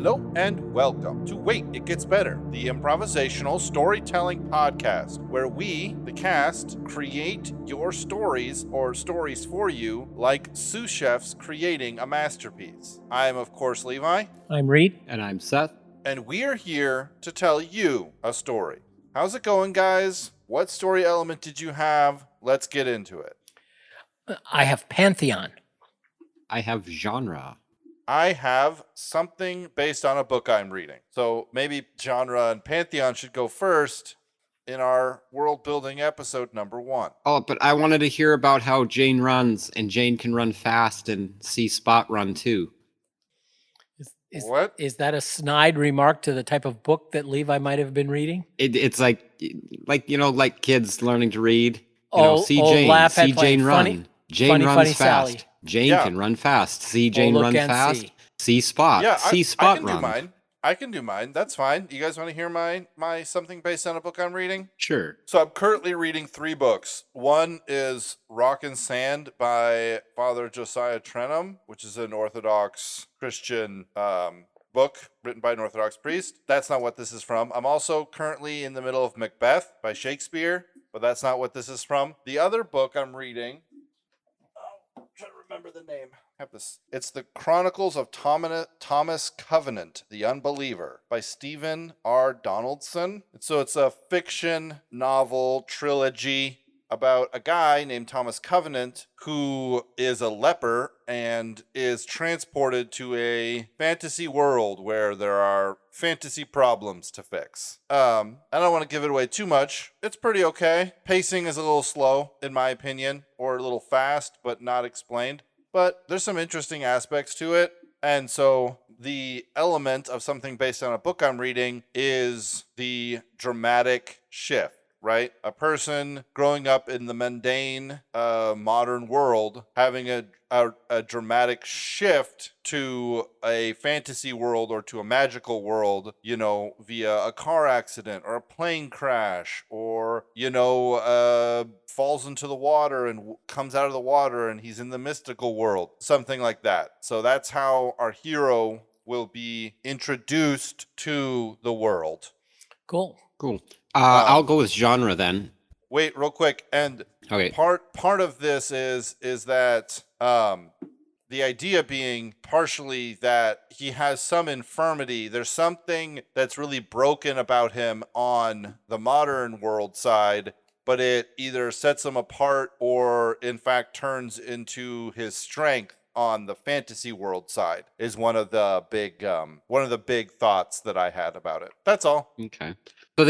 Hello and welcome to Wait, It Gets Better, the improvisational storytelling podcast, where we, the cast, create your stories or stories for you like sous chefs creating a masterpiece. I am, of course, Levi. I'm Reed. And I'm Seth. And we are here to tell you a story. How's it going, guys? What story element did you have? Let's get into it. I have Pantheon. I have genre. I have something based on a book I'm reading. So maybe genre and Pantheon should go first in our world building episode number 1. Oh, but I wanted to hear about how Jane runs, and Jane can run fast and see Spot run too. What? Is that a snide remark to the type of book that Levi might have been reading? It's like kids learning to read. See Jane run. Jane runs fast. Sally. Jane can run fast. See Jane run fast. See Spot. Yeah, see Spot I run. Do mine. I can do mine. That's fine. You guys want to hear my something based on a book I'm reading? Sure. So I'm currently reading 3 books. One is Rock and Sand by Father Josiah Trenum, which is an Orthodox Christian book written by an Orthodox priest. That's not what this is from. I'm also currently in the middle of Macbeth by Shakespeare, but that's not what this is from. The other book I'm reading, I'm trying to remember the name. It's the Chronicles of Thomas Covenant, the Unbeliever by Stephen R. Donaldson. So it's a fiction novel trilogy about a guy named Thomas Covenant who is a leper and is transported to a fantasy world where there are fantasy problems to fix. I don't want to give it away too much. It's pretty okay. Pacing is a little slow, in my opinion, or a little fast, but not explained. But there's some interesting aspects to it. And so the element of something based on a book I'm reading is the dramatic shift, right? A person growing up in the mundane modern world having a dramatic shift to a fantasy world or to a magical world, via a car accident or a plane crash or, falls into the water and comes out of the water and he's in the mystical world, something like that. So that's how our hero will be introduced to the world. Cool. I'll go with genre then. Wait, real quick. And okay. Part of this is that the idea being partially that he has some infirmity. There's something that's really broken about him on the modern world side, but it either sets him apart or in fact turns into his strength on the fantasy world side is one of the big thoughts that I had about it. That's all. Okay. So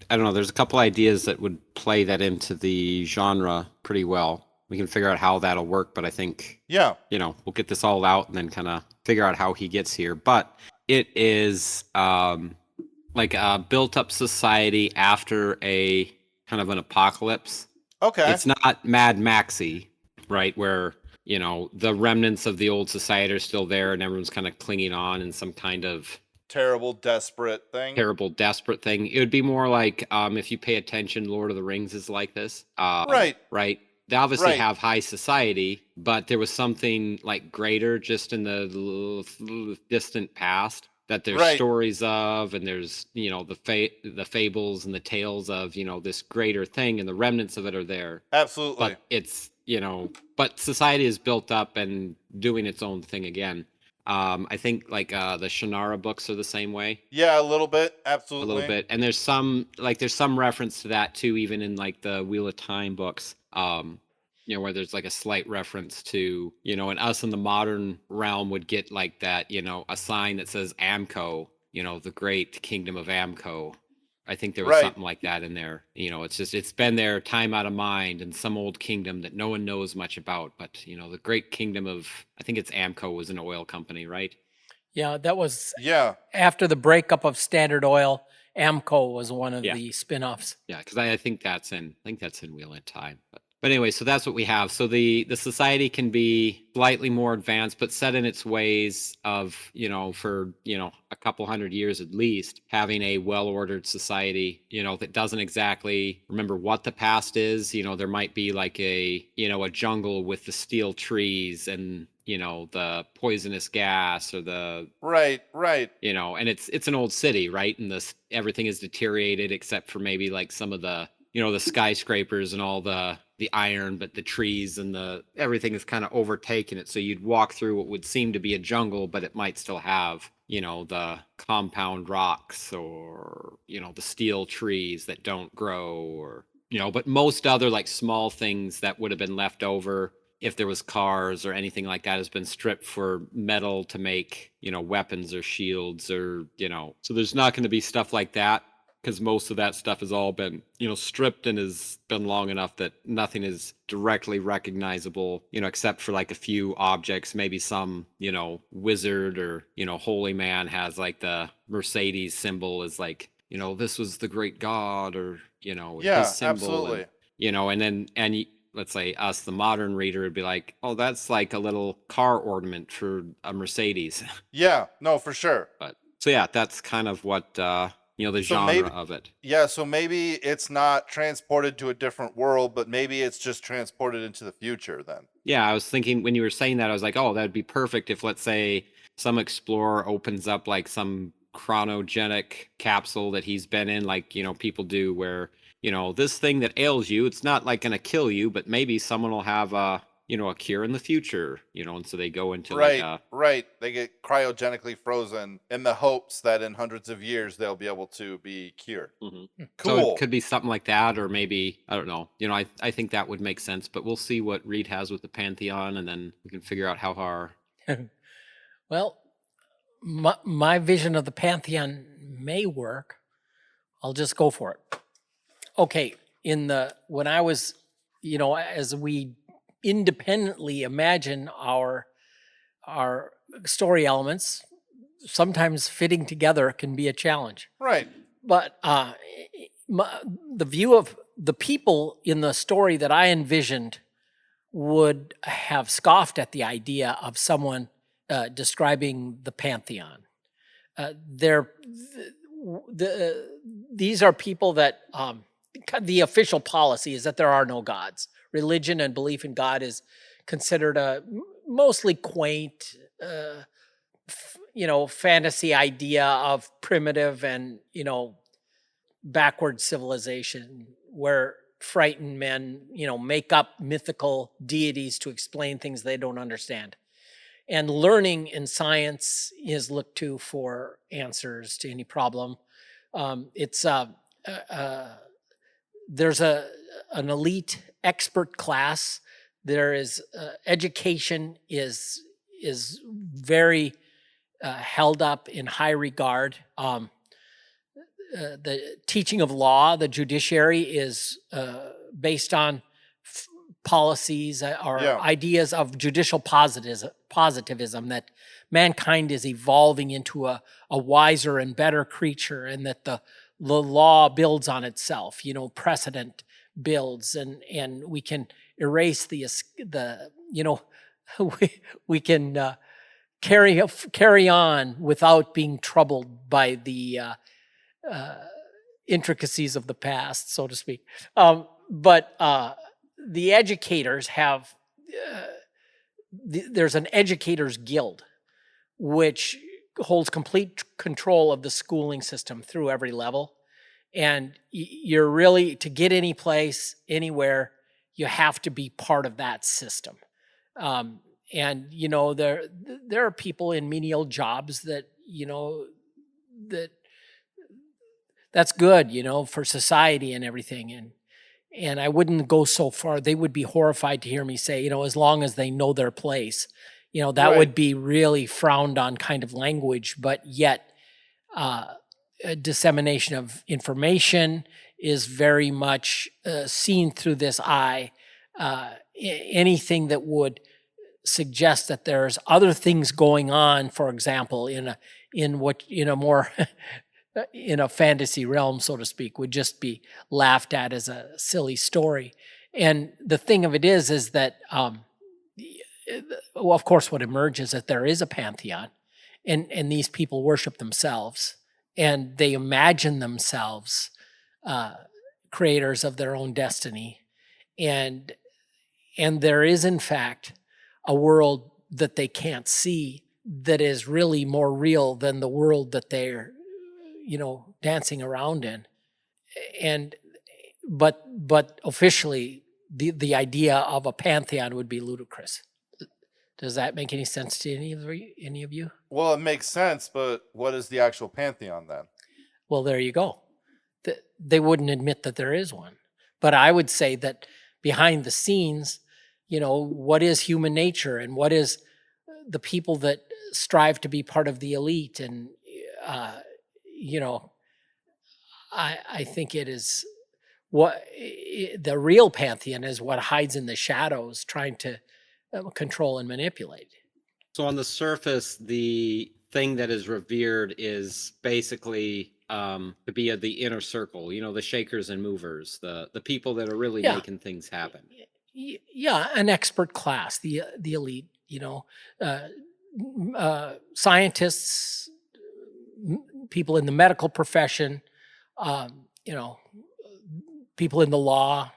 I don't know, there's a couple ideas that would play that into the genre pretty well. We can figure out how that'll work, but I think, we'll get this all out and then kind of figure out how he gets here. But it is like a built-up society after a kind of an apocalypse. Okay. It's not Mad Maxy, right, where, the remnants of the old society are still there and everyone's kind of clinging on in some kind of terrible, desperate thing. It would be more like, if you pay attention, Lord of the Rings is like this. Right. They obviously have high society, but there was something like greater just in the distant past that there's stories of, and there's, the fables and the tales of, this greater thing, and the remnants of it are there. Absolutely. But it's, but society is built up and doing its own thing again. I think the Shannara books are the same way. Yeah, a little bit. Absolutely. A little bit. And there's some reference to that too, even in the Wheel of Time books, where there's a slight reference to, and us in the modern realm would get that, a sign that says Amco, the great kingdom of Amco. I think there was something like that in there. It's been there time out of mind in some old kingdom that no one knows much about. But, the great kingdom of, I think it's Amco was an oil company, right? Yeah, that was after the breakup of Standard Oil. Amco was one of the spin-offs. Yeah, because I think that's in Wheel of Time. But But anyway, so that's what we have. So the society can be slightly more advanced, but set in its ways of, for, a couple hundred years at least, having a well-ordered society, that doesn't exactly remember what the past is. There might be like a jungle with the steel trees and, the poisonous gas or the Right. and it's an old city, right? And everything is deteriorated except for maybe like some of the the skyscrapers and all the iron, but the trees and everything is kind of overtaken it. So you'd walk through what would seem to be a jungle, but it might still have, the compound rocks or, the steel trees that don't grow or, but most other like small things that would have been left over if there was cars or anything like that has been stripped for metal to make, weapons or shields or, so there's not going to be stuff like that. Because most of that stuff has all been, stripped and has been long enough that nothing is directly recognizable, except for like a few objects. Maybe some, wizard or, holy man has like the Mercedes symbol is like, this was the great god or, his symbol. Absolutely. And let's say us, the modern reader, would be like, oh, that's like a little car ornament for a Mercedes. Yeah, no, for sure. But so yeah, that's kind of what the genre of it. Yeah, so maybe it's not transported to a different world, but maybe it's just transported into the future then. Yeah, I was thinking when you were saying that, I was like, oh, that'd be perfect if, let's say, some explorer opens up like some chronogenic capsule that he's been in, like, people do where, this thing that ails you, it's not like going to kill you, but maybe someone will have a cure in the future, and so they go into right. They get cryogenically frozen in the hopes that in hundreds of years they'll be able to be cured. Mm-hmm. Cool. So it could be something like that, or maybe, I don't know. I think that would make sense, but we'll see what Reed has with the Pantheon, and then we can figure out how far. Well, my vision of the Pantheon may work. I'll just go for it. Okay, when I was, as we independently imagine our story elements, sometimes fitting together can be a challenge. Right. But the view of the people in the story that I envisioned would have scoffed at the idea of someone describing the Pantheon. These are people that the official policy is that there are no gods. Religion and belief in God is considered a mostly quaint, fantasy idea of primitive and, backward civilization where frightened men, make up mythical deities to explain things they don't understand. And learning in science is looked to for answers to any problem. There's an elite expert class. There is education is very held up in high regard. The teaching of law, the judiciary is based on policies or ideas of judicial positivism that mankind is evolving into a wiser and better creature, and that the law builds on itself. Precedent builds, and we can erase we can carry on without being troubled by the intricacies of the past, so to speak. But the educators have, there's an educators guild, which holds complete control of the schooling system through every level. And you're really, to get any place, anywhere, you have to be part of that system. And, there are people in menial jobs that, that's good, for society and everything. And I wouldn't go so far. They would be horrified to hear me say, as long as they know their place, that Right. would be really frowned on kind of language. But yet, dissemination of information is very much seen through this eye. Anything that would suggest that there's other things going on, for example, in a fantasy realm, so to speak, would just be laughed at as a silly story. And the thing of it is that, well, of course, what emerges is that there is a pantheon, and these people worship themselves, and they imagine themselves creators of their own destiny, and there is in fact a world that they can't see that is really more real than the world that they're dancing around in. And but officially the idea of a pantheon would be ludicrous. Does that make any sense to any of you? Well, it makes sense, but what is the actual pantheon then? Well, there you go. They wouldn't admit that there is one. But I would say that behind the scenes, what is human nature and what is the people that strive to be part of the elite, and I think it is what the real pantheon is, what hides in the shadows, trying to control and manipulate. So on the surface, the thing that is revered is basically to be of the inner circle, the shakers and movers, the people that are really making things happen. Yeah, an expert class, the elite, scientists, people in the medical profession, people in the law.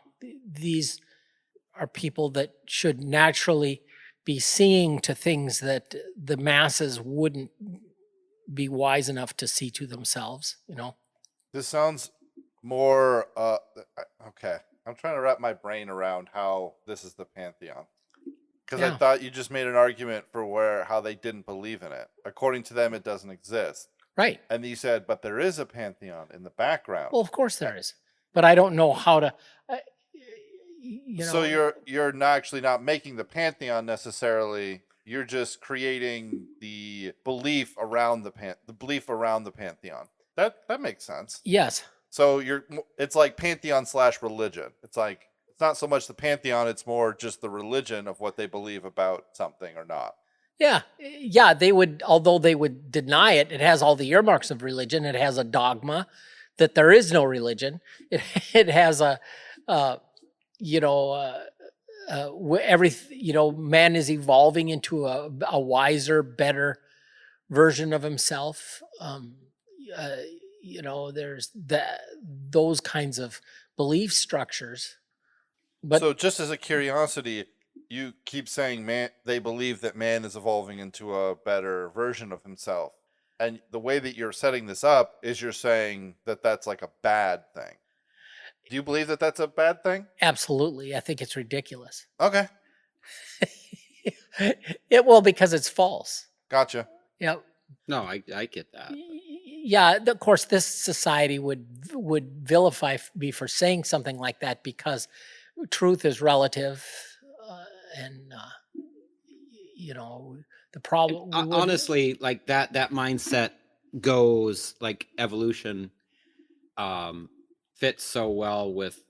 These are people that should naturally be seeing to things that the masses wouldn't be wise enough to see to themselves, This sounds more, okay. I'm trying to wrap my brain around how this is the pantheon. Because I thought you just made an argument for how they didn't believe in it. According to them, it doesn't exist. Right. And you said, but there is a pantheon in the background. Well, of course there is. But I don't know how to... So you're not actually not making the pantheon necessarily. You're just creating the belief around the pantheon. That makes sense. Yes. So it's like pantheon / religion. It's like it's not so much the pantheon; it's more just the religion of what they believe about something or not. Yeah. They would, although they would deny it. It has all the earmarks of religion. It has a dogma that there is no religion. It has man is evolving into a wiser, better version of himself. There's those kinds of belief structures. But so just as a curiosity, you keep saying they believe that man is evolving into a better version of himself. And the way that you're setting this up is you're saying that that's like a bad thing. Do you believe that that's a bad thing? Absolutely. I think it's ridiculous. Okay. Because it's false. Gotcha. Yep. No, I get that. Yeah, of course, this society would vilify me for saying something like that, because truth is relative, and the problem. Honestly, like that mindset goes like evolution. Fits so well with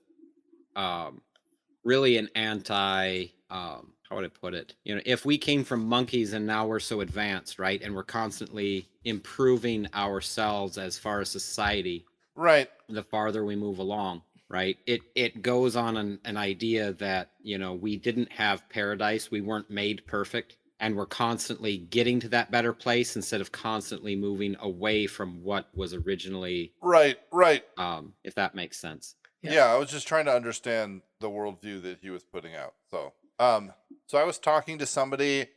really an anti how would I put it? If we came from monkeys and now we're so advanced, right? And we're constantly improving ourselves as far as society, right? The farther we move along, right? It goes on an idea that, we didn't have paradise. We weren't made perfect. And we're constantly getting to that better place instead of constantly moving away from what was originally. Right. If that makes sense. Yeah, I was just trying to understand the worldview that he was putting out. So I was talking to somebody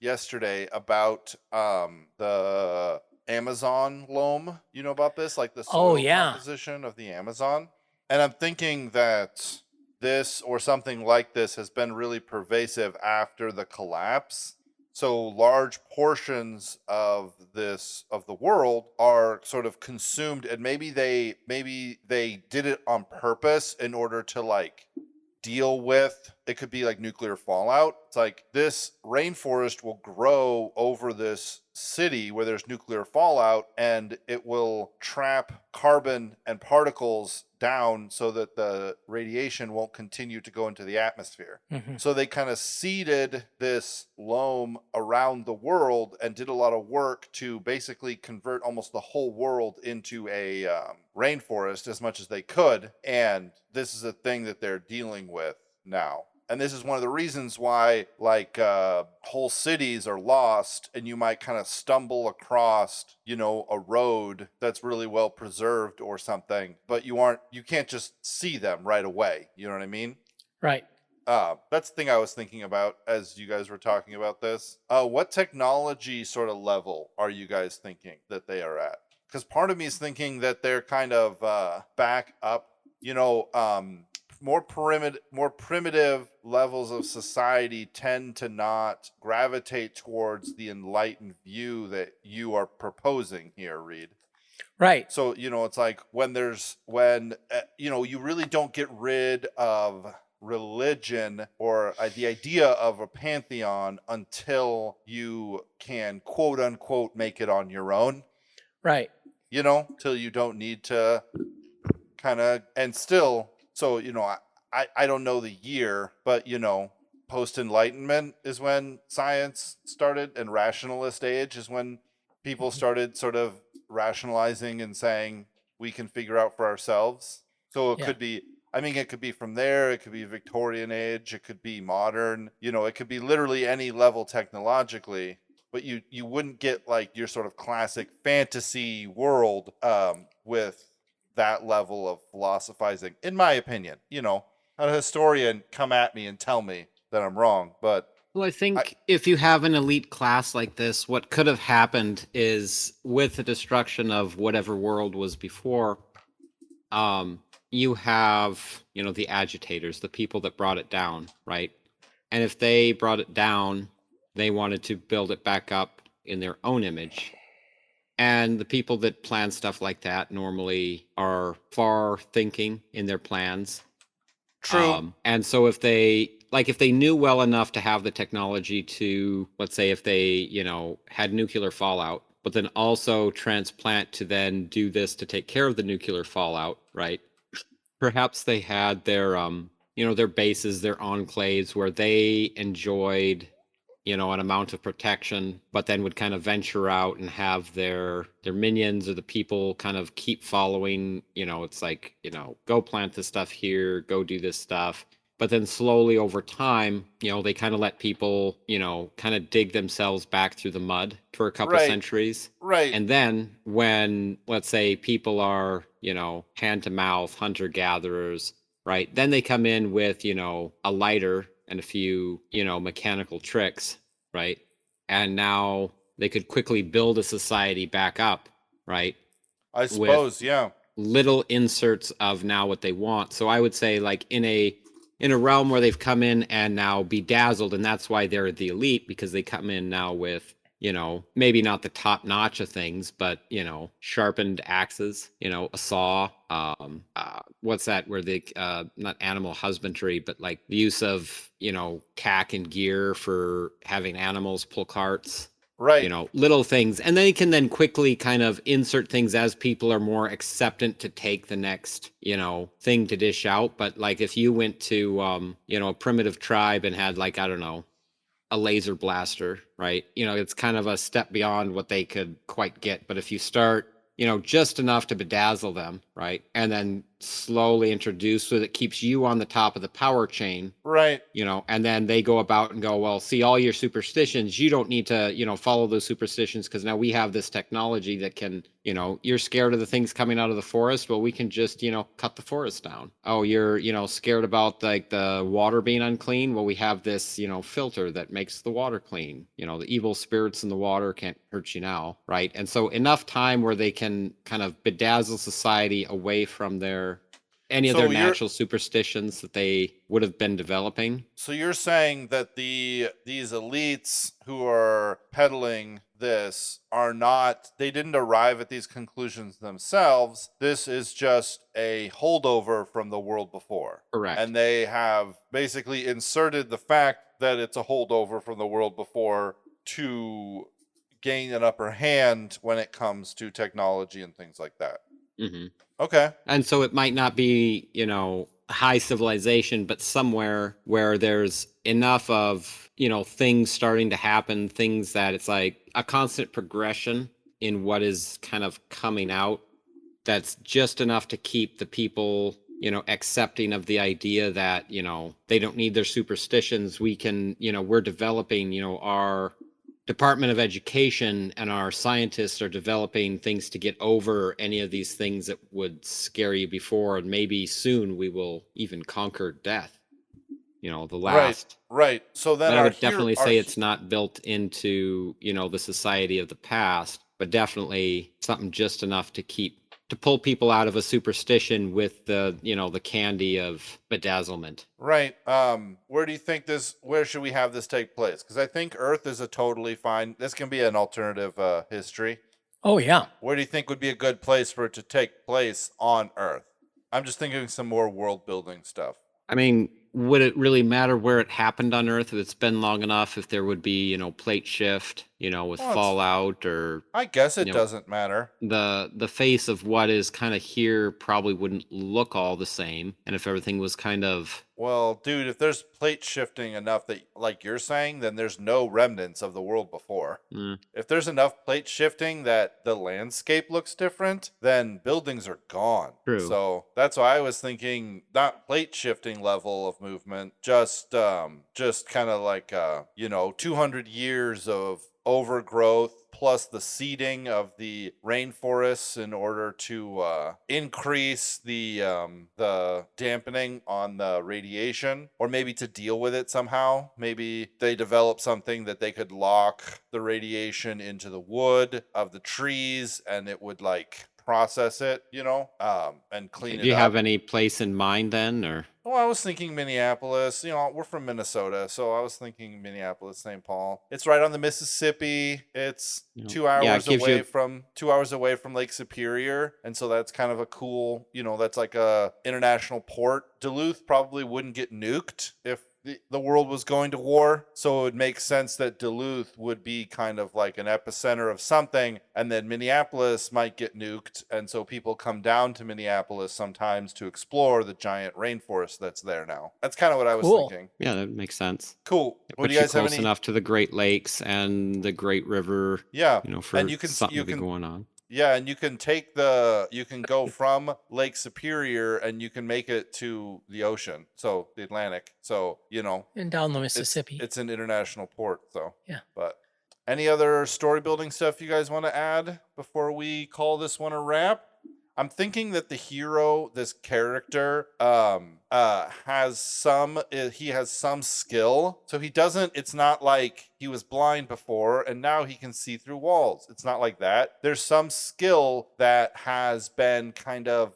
yesterday about the Amazon loam. You know about this, like the soil composition of the Amazon. And I'm thinking that this or something like this has been really pervasive after the collapse. So large portions of the world are sort of consumed, and maybe they did it on purpose in order to like deal with, it could be like nuclear fallout. It's like this rainforest will grow over this city where there's nuclear fallout, and it will trap carbon and particles down so that the radiation won't continue to go into the atmosphere. So they kind of seeded this loam around the world and did a lot of work to basically convert almost the whole world into a rainforest as much as they could. And this is a thing that they're dealing with now. And this is one of the reasons why, like, whole cities are lost, and you might kind of stumble across, you know, a road that's really well preserved or something, but you can't just see them right away. You know what I mean? Right. That's the thing I was thinking about as you guys were talking about this. What technology sort of level are you guys thinking that they are at? Because part of me is thinking that they're kind of back up, you know, more primitive levels of society tend to not gravitate towards the enlightened view that you are proposing here, Reed. Right. So, you know, it's like when you know, you really don't get rid of religion or the idea of a pantheon until you can quote unquote make it on your own. Right. You know, till you don't need to kind of, and still, so, you know, I don't know the year, but, you know, post-enlightenment is when science started, and rationalist age is when people started sort of rationalizing and saying we can figure out for ourselves. So it could be, I mean, it could be from there, it could be Victorian age, it could be modern, you know, it could be literally any level technologically, but you wouldn't get like your sort of classic fantasy world with that level of philosophizing, in my opinion. You know, a historian come at me and tell me that I'm wrong, but well, I think if you have an elite class like this, what could have happened is with the destruction of whatever world was before, you have, you know, the agitators, the people that brought it down, right? And if they brought it down, they wanted to build it back up in their own image. And the people that plan stuff like that normally are far thinking in their plans. True. And so if they knew well enough to have the technology to, let's say if they, you know, had nuclear fallout, but then also transplant to then do this to take care of the nuclear fallout, right? Perhaps they had their, you know, their bases, their enclaves where they enjoyed, you know, an amount of protection, but then would kind of venture out and have their minions or the people kind of keep following, you know, it's like, you know, go plant this stuff here, go do this stuff. But then slowly over time, you know, they kind of let people, you know, kind of dig themselves back through the mud for a couple centuries. Right. And then when, let's say, people are, you know, hand to mouth, hunter gatherers, right? Then they come in with, you know, a lighter and a few, you know, mechanical tricks, right? And now they could quickly build a society back up, right? I suppose, with little inserts of now what they want. So I would say, like, in a realm where they've come in and now bedazzled, and that's why they're the elite, because they come in now with, you know, maybe not the top notch of things, but, you know, sharpened axes, you know, a saw, what's that where they, not animal husbandry, but like the use of, you know, tack and gear for having animals pull carts. Right. You know, little things. And they can then quickly kind of insert things as people are more acceptant to take the next, you know, thing to dish out. But like if you went to, you know, a primitive tribe and had like, I don't know, a laser blaster, right? You know, it's kind of a step beyond what they could quite get. But if you start, you know, just enough to bedazzle them, right? And then slowly introduce so that it keeps you on the top of the power chain. Right. You know, and then they go about and go, well, see, all your superstitions, you don't need to, you know, follow those superstitions because now we have this technology that can, you know, you're scared of the things coming out of the forest. Well, we can just, you know, cut the forest down. Oh, you're, you know, scared about like the water being unclean. Well, we have this, you know, filter that makes the water clean. You know, the evil spirits in the water can't hurt you now, right? And so enough time where they can kind of bedazzle society away from any of their natural superstitions that they would have been developing. So you're saying that these elites who are peddling this they didn't arrive at these conclusions themselves. This is just a holdover from the world before. Correct. And they have basically inserted the fact that it's a holdover from the world before to gain an upper hand when it comes to technology and things like that. Mm-hmm. Okay. And so it might not be, high civilization, but somewhere where there's enough of, things starting to happen, things that it's like a constant progression in what is kind of coming out, that's just enough to keep the people, accepting of the idea that, they don't need their superstitions. We can, we're developing, our Department of Education and our scientists are developing things to get over any of these things that would scare you before, and maybe soon we will even conquer death. The last. Right. So then but I would definitely say it's not built into, the society of the past, but definitely something just enough to pull people out of a superstition with the, the candy of bedazzlement. Right. Where do you think where should we have this take place? Because I think Earth is a totally fine, this can be an alternative history. Oh, yeah. Where do you think would be a good place for it to take place on Earth? I'm just thinking some more world building stuff. I mean, would it really matter where it happened on Earth if it's been long enough? If there would be, plate shift, with fallout, or I guess it doesn't matter. The face of what is kind of here probably wouldn't look all the same, and if everything was kind of, well, dude, if there's plate shifting enough that, like you're saying, then there's no remnants of the world before. If there's enough plate shifting that the landscape looks different, then buildings are gone. True. So that's why I was thinking not plate shifting level of movement, just kind of like 200 years of overgrowth plus the seeding of the rainforests in order to increase the dampening on the radiation, or maybe to deal with it somehow. Maybe they develop something that they could lock the radiation into the wood of the trees and it would like process it, and clean it up. Do you have any place in mind then, or? Well, I was thinking Minneapolis. We're from Minnesota, so I was thinking Minneapolis, St. Paul. It's right on the Mississippi. It's 2 hours away from 2 hours away from Lake Superior, and so that's kind of a cool. That's like a international port. Duluth probably wouldn't get nuked if the world was going to war, so it would make sense that Duluth would be kind of like an epicenter of something, and then Minneapolis might get nuked, and so people come down to Minneapolis sometimes to explore the giant rainforest that's there now. That's kind of what I was thinking. Yeah, that makes sense. Cool. What do you guys have close enough to the Great Lakes and the Great River? Yeah, for and something to be going on. Yeah, and you can you can go from Lake Superior and you can make it to the ocean, so the Atlantic. So, and down the Mississippi. It's an international port, so. Yeah. But any other story building stuff you guys want to add before we call this one a wrap? I'm thinking that the hero, this character, has some skill. So it's not like he was blind before and now he can see through walls. It's not like that. There's some skill that has been kind of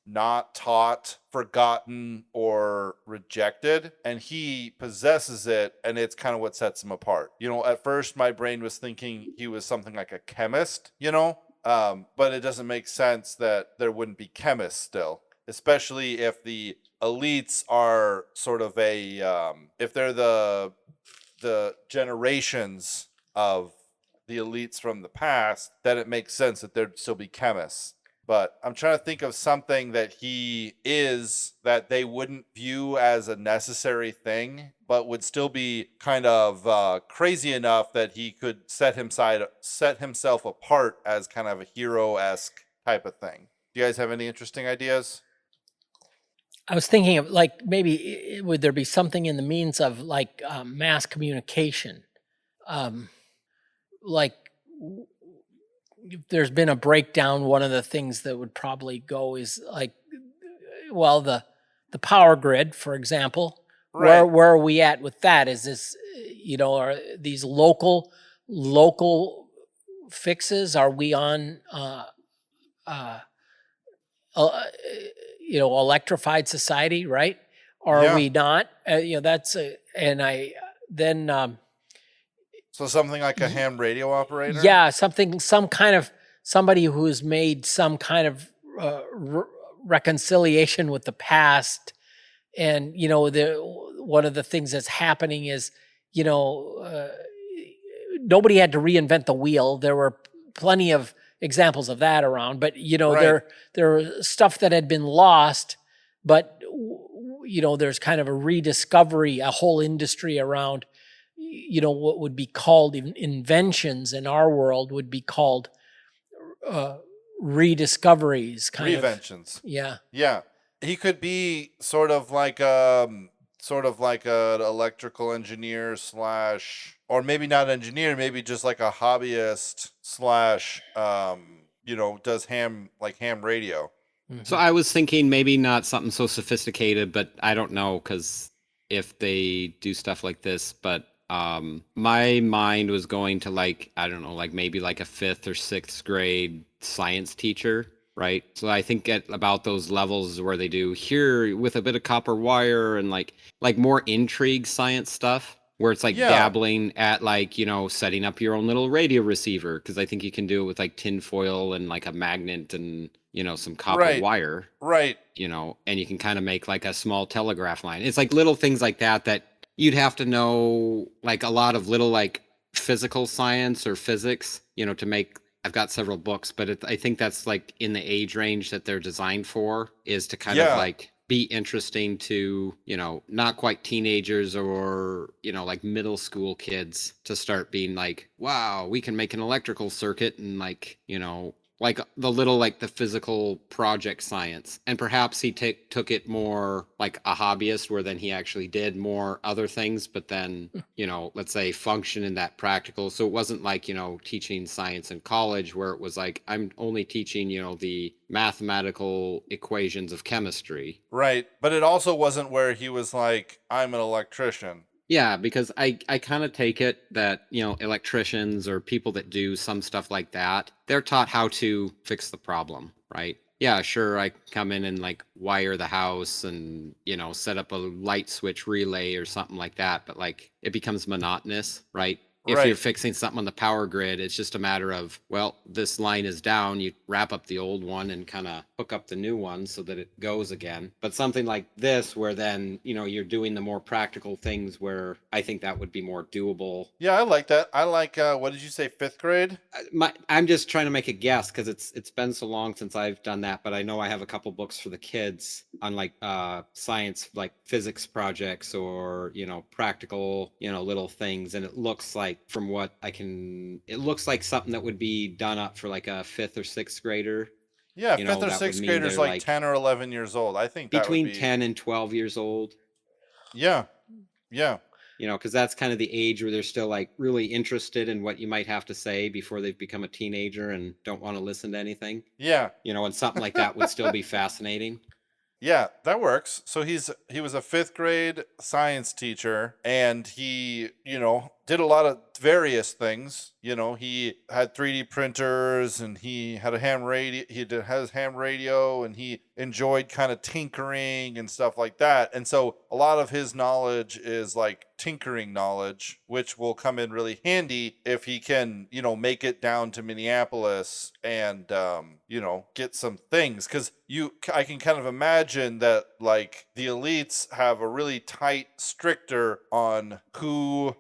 not taught, forgotten, or rejected, and he possesses it, and it's kind of what sets him apart. At first my brain was thinking he was something like a chemist, but it doesn't make sense that there wouldn't be chemists still, especially if the elites are sort of if they're the generations of the elites from the past, then it makes sense that there'd still be chemists. But I'm trying to think of something that he is that they wouldn't view as a necessary thing, but would still be kind of crazy enough that he could set himself apart as kind of a hero-esque type of thing. Do you guys have any interesting ideas? I was thinking of like maybe would there be something in the means of like mass communication, like. If there's been a breakdown, one of the things that would probably go is like, well, the power grid, for example. Right. Where are we at with that? Is this, are these local fixes? Are we on, electrified society, right? Or are we not? That's so something like a ham radio operator? Yeah, somebody who's made some kind of reconciliation with the past. And, one of the things that's happening is, nobody had to reinvent the wheel. There were plenty of examples of that around, but Right. there were stuff that had been lost, but there's kind of a rediscovery, a whole industry around, what would be called inventions in our world would be called rediscoveries, kind of. Reinventions. Yeah. Yeah. He could be sort of like an electrical engineer slash, or maybe not engineer, maybe just like a hobbyist slash, does ham radio. So I was thinking maybe not something so sophisticated, but I don't know, because if they do stuff like this, but my mind was going to like, I don't know, like maybe like a 5th or 6th grade science teacher, right? So I think at about those levels where they do here with a bit of copper wire and like more intrigue science stuff, where it's like dabbling at like, setting up your own little radio receiver, because I think you can do it with like tin foil and like a magnet and some copper wire, right? And you can kind of make like a small telegraph line. It's like little things like that you'd have to know like a lot of little like physical science or physics, to make. I've got several books, but I think that's like in the age range that they're designed for, is to kind of like be interesting to, not quite teenagers or, like middle school kids, to start being like, wow, we can make an electrical circuit, and like, like the little, like the physical project science. And perhaps he took it more like a hobbyist, where then he actually did more other things, but then, let's say function in that practical. So it wasn't like, teaching science in college, where it was like, I'm only teaching, the mathematical equations of chemistry. Right. But it also wasn't where he was like, I'm an electrician. Yeah, because I kind of take it that, electricians or people that do some stuff like that, they're taught how to fix the problem, right? Yeah, sure, I come in and like wire the house and, set up a light switch relay or something like that, but like it becomes monotonous, right? If you're fixing something on the power grid, it's just a matter of, well, this line is down, you wrap up the old one and kind of hook up the new one so that it goes again. But something like this, where then, you're doing the more practical things, where I think that would be more doable. Yeah, I like that. I like, what did you say, 5th grade? I'm just trying to make a guess, because it's been so long since I've done that, but I know I have a couple books for the kids on like science, like physics projects, or, practical, little things. And it looks like, from what it looks like something that would be done up for like a 5th or 6th grader. Yeah, 5th or 6th graders like 10 or 11 years old. I think that between would be 10 and 12 years old. Yeah. Because that's kind of the age where they're still like really interested in what you might have to say before they've become a teenager and don't want to listen to anything. Yeah. And something like that would still be fascinating. Yeah, that works. So he was a 5th grade science teacher, and he, did a lot of various things. He had 3D printers, and he had a ham radio. Has ham radio, and he enjoyed kind of tinkering and stuff like that. And so a lot of his knowledge is like tinkering knowledge, which will come in really handy if he can, make it down to Minneapolis and, get some things. Because I can kind of imagine that like the elites have a really tight stricter on who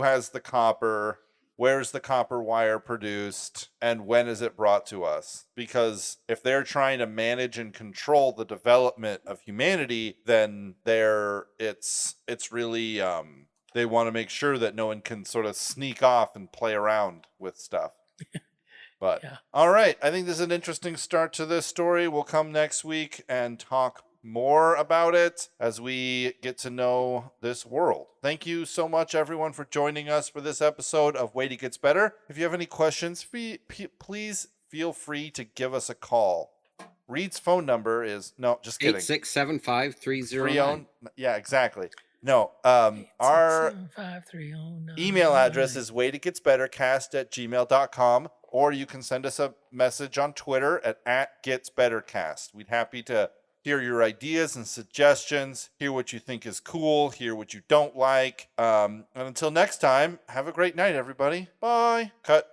has the copper, where's the copper wire produced, and when is it brought to us? Because if they're trying to manage and control the development of humanity, then it's really they want to make sure that no one can sort of sneak off and play around with stuff. But all right, I think this is an interesting start to this story. We'll come next week and talk more about it as we get to know this world. Thank you so much, everyone, for joining us for this episode of Wait It Gets Better. If you have any questions, please feel free to give us a call. Reed's phone number is, no, just kidding. 8675309. Yeah, exactly. No, our email address is waititgetsbettercast@gmail.com, or you can send us a message on Twitter at @getsbettercast. We'd happy to hear your ideas and suggestions, hear what you think is cool, hear what you don't like. And until next time, have a great night, everybody. Bye. Cut.